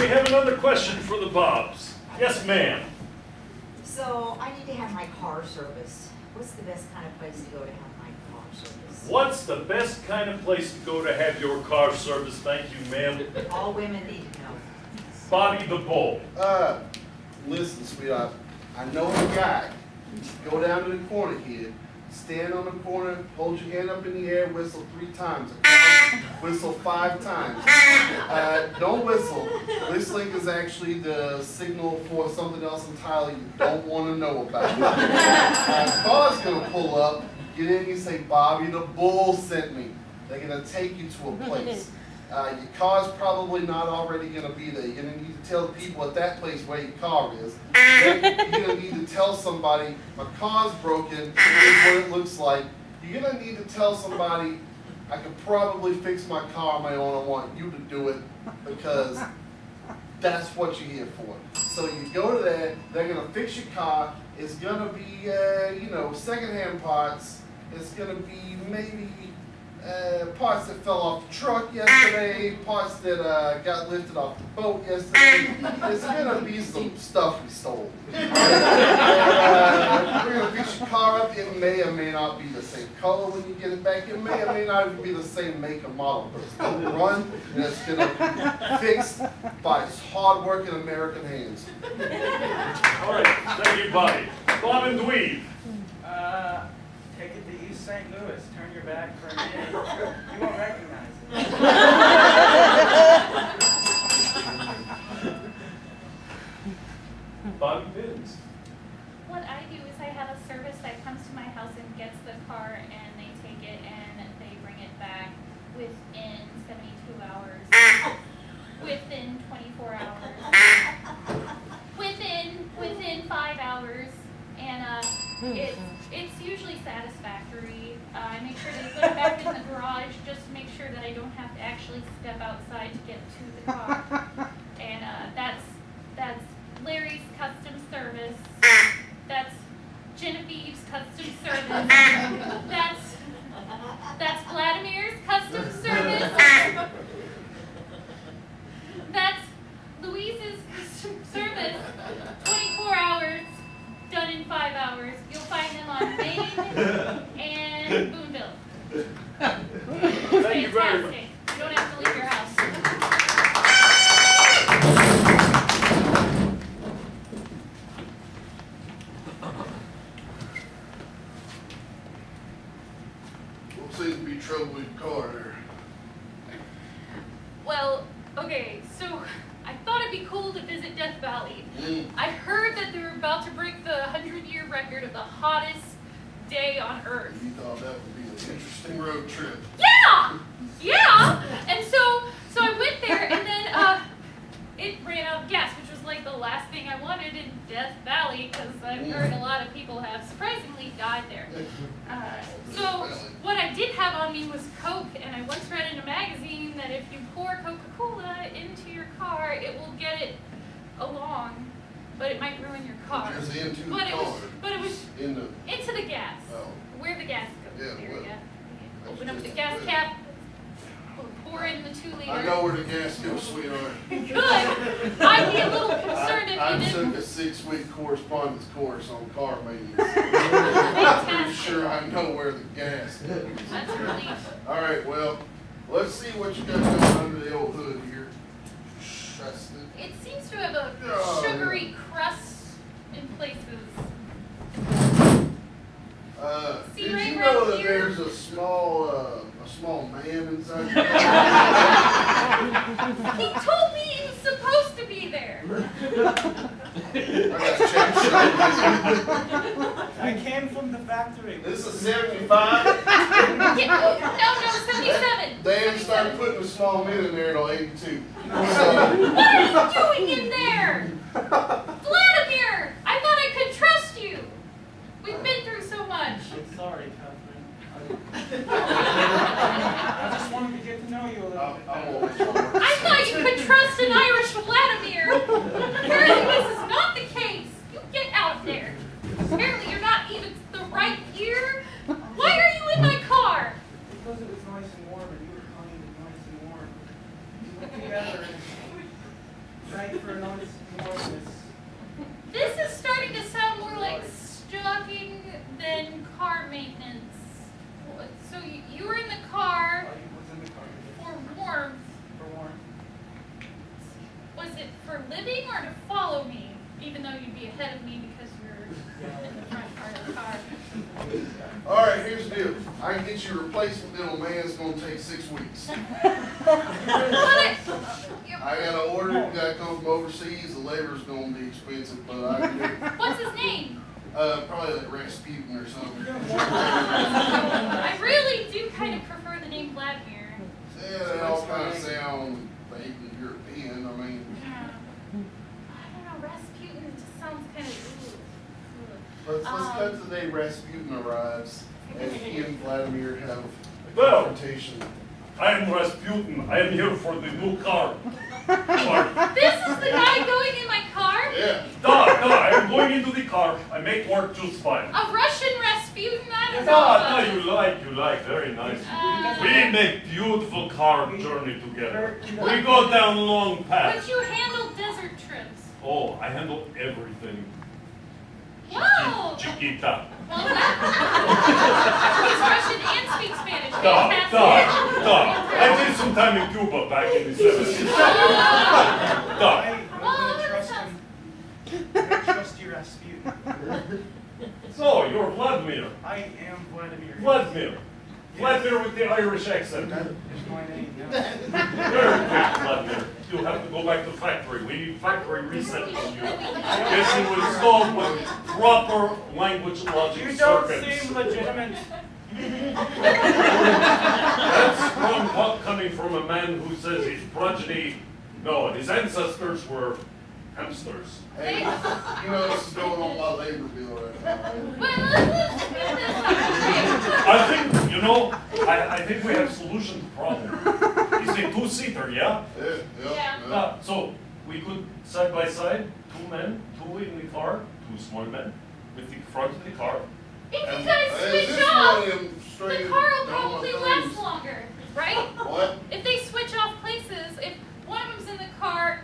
we have another question for the Bobs. Yes, ma'am. So I need to have my car serviced. What's the best kind of place to go to have my car serviced? What's the best kind of place to go to have your car serviced? Thank you, ma'am. All women need to know. Bobby the Bull. Listen, sweetheart, I know a guy. Go down to the corner here, stand on the corner, hold your hand up in the air, whistle 3 times. Whistle 5 times. Don't whistle. Whistling is actually the signal for something else entirely you don't want to know about. Car's gonna pull up, get in, you say, Bobby the Bull sent me. They're gonna take you to a place. Your car's probably not already going to be there. You're going to need to tell the people at that place where your car is. Then you're going to need to tell somebody, my car's broken, here's what it looks like. You're going to need to tell somebody, I could probably fix my car on my own. I want you to do it because that's what you're here for. So you go to that, they're going to fix your car. It's going to be, secondhand parts. It's going to be maybe parts that fell off the truck yesterday, parts that got lifted off the boat yesterday. It's gonna be some stuff we stole. We're gonna fix your car up. It may or may not be the same color when you get it back. It may or may not even be the same make and model, but it's gonna run and it's gonna be fixed by hard-working American hands. All right, thank you, Bobby. Bob and Dweeb. Take it to East St. Louis. Turn your back for a minute. You won't recognize it. Bobby Bins. What I do is I have a service that comes to my house and gets the car and they take it and they bring it back within 72 hours, within 24 hours, within 5 hours, and it's usually satisfactory. I make sure they put it back in the garage just to make sure that I don't have to actually step outside to get to the car. And that's Larry's custom service. That's Genevieve's custom service. That's Vladimir's custom service. That's Louise's custom service. 24 hours. Done in 5 hours. You'll find them on Maine and Boonville. Thank you very much. You don't have to leave your house. What seems to be trouble with your car there? Well, okay, so I thought it'd be cool to visit Death Valley. I heard that they were about to break the 100-year record of the hottest day on Earth. You thought that would be an interesting road trip. Yeah! And so I went there, and then it ran out of gas, which was like the last thing I wanted in Death Valley, because I've heard a lot of people have surprisingly died there. So what I did have on me was Coke, and I once read in a magazine that if you pour Coca-Cola into your car, it will get it along, but it might ruin your car. Just into the But car. it was into the gas. Oh. Where the gas goes. Yeah, There, well, yeah. Open up just the a gas bit. cap, pour in the 2-liter. I know where the gas goes, sweetheart. Good. I'd be a little concerned if I you took didn't. a 6-week correspondence course on car maintenance. I'm pretty sure I know where the gas goes. That's a relief. All right, well, let's see what you got going under the old hood here. That's the, It seems to have a sugary crust in places. See did right you know around that here? there's a small man inside your car? He told me he was supposed to be there. I got to check something. I came from the factory. This is 75. No, 77. They didn't start putting the small men in there until 82. So, What are you doing in there? Vladimir, I thought I could trust you. We've been through so much. I'm sorry, Catherine. I just wanted to get to know you a little bit. I'm always wrong. I thought you could trust an Irish Vladimir. Apparently this is not the case. You get out there. Apparently you're not even the right year. Why are you in my car? Because it was nice and warm and you were kind and nice and warm. We went together and tried living or to follow me, even though you'd be ahead of me because you're in the front part of the car. All right, here's the deal. I can get you a replacement dental man. It's gonna take 6 weeks. I gotta order it. You gotta come from overseas. The labor's gonna be expensive, but I can do it. What's his name? Probably like Rasputin or something. I really do kind of prefer the name Vladimir. Yeah, they all kind of sound fake and European. I mean, Yeah. I don't know, Rasputin just sounds kind of. let's cut to the day Rasputin arrives and he and Vladimir have a Well. confrontation. I am Rasputin. I am here for the new car. This is the guy going in my car? Yeah. I am going into the car. I make work just fine. A Russian Rasputin? That is all. You like, very nice. We make beautiful car journey together. We go down long But paths. you handle desert trips. Oh, I handle everything. Whoa! Chiquita. Well, he's Russian and speaks Spanish. I Fantastic. did some time in Cuba back in the 70s. I wouldn't trust him. I don't trust you, Rasputin. So, you're Vladimir. I am Vladimir. Vladimir with the Irish accent. That is my name, yeah. Very good, Vladimir. You have to go back to factory. We need factory reset on you. Yes, you will install with proper language logic You don't circuits. seem legitimate. That's coming from a man who says his progeny, no, his ancestors were hamsters. Hey, you know this is going on my labor bill right now, right? But let's get this out of I think we have solution to problem. It's a two-seater, yeah? Yeah. So we could side by side, 2 men, 2 in the car, 2 small men, with the front of the car. If you And- guys Is switch this one off, of them the straight car will down my probably thumbs? last longer, right? What? If they switch off places, if one of them's in the car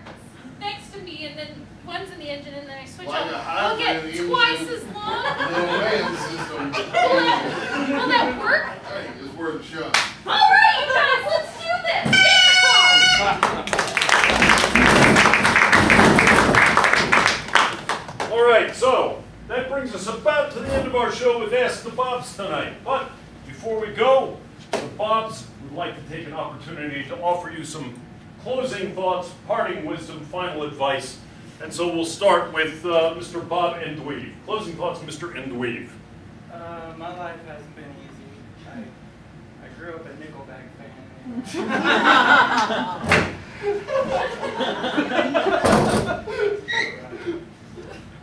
next to me and then one's in the engine and then I switch Like a off, I'll hybrid get engine. twice as long. Little man system. Will that work? Hey, it's worth a shot. All right, you guys, let's do this. Get in the car. All right, so that brings us about to the end of our show with Ask the Bobs tonight. But before we go, the Bobs would like to take an opportunity to offer you some closing thoughts, parting wisdom, final advice. And so we'll start with Mr. Bob Endweave. Closing thoughts, Mr. Endweave. My life hasn't been easy. I grew up a Nickelback fan.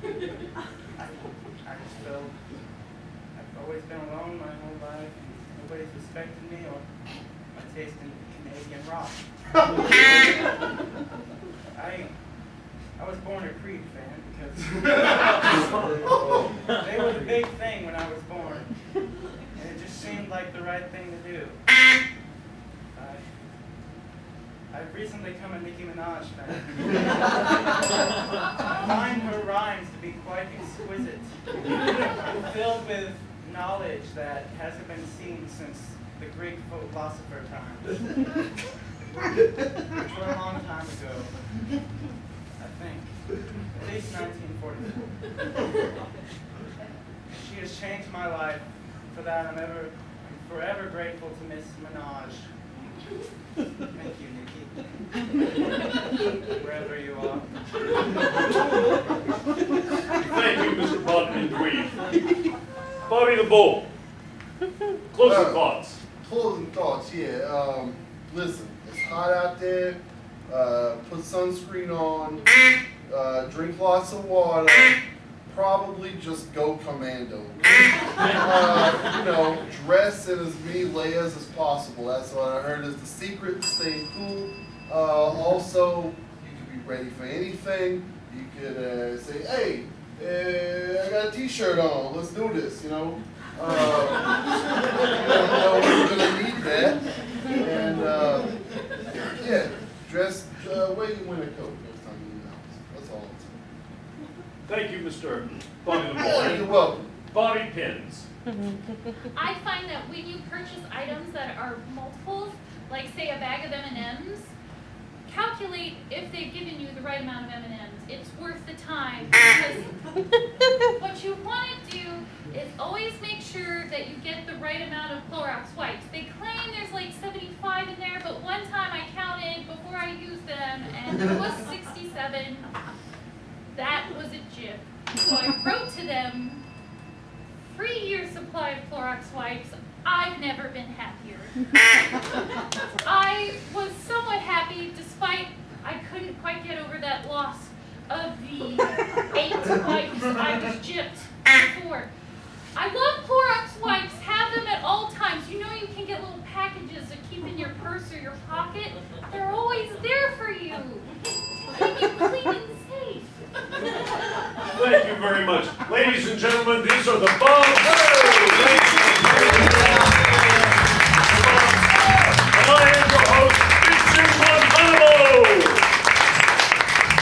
I just felt I've always been alone my whole life, and nobody's respected me or my taste in Canadian rock. I was born a Creed fan because they were the big thing when I was born, and it just seemed like the right thing to do. I've recently become a Nicki Minaj fan. I find her rhymes to be quite exquisite, filled with knowledge that hasn't been seen since the Greek philosopher times, which were a long time ago, I think, at least 1944. She has changed my life. For that, I'm forever grateful to Miss Minaj. Thank you, Nikki. Wherever you are. Thank you, Mr. Bob Endweave. Bobby the Bull. Closing thoughts. Closing thoughts, yeah. Listen, it's hot out there. Put sunscreen on. Drink lots of water. Probably just go commando. Dress in as many layers as possible. That's what I heard is the secret to staying cool. Also, you can be ready for anything. You could say, hey, I got a t-shirt on. Let's do this, you know. We're gonna need that. And yeah, dress, wear your winter coat next time you're in the house. That's all I'm saying. Thank you, Mr. Bobby the Bull. You're welcome. Bobby Pins. I find that when you purchase items that are multiples, like say a bag of M&Ms, calculate if they've given you the right amount of M&Ms. It's worth the time because what you want to do is always make sure that you get the right amount of Clorox wipes. They claim there's like 75 in there, but one time I counted before I used them and there was 67. That was a jip. So I wrote to them, 3-year supply of Clorox wipes. I've never been happier. I was somewhat happy despite I couldn't quite get over that loss of the 8 wipes I was gypped before. I love Clorox wipes. Have them at all times. You know you can get little packages to keep in your purse or your pocket. They're always there for you. Keep you clean and safe. Thank you very much. Ladies and gentlemen, these are the Bob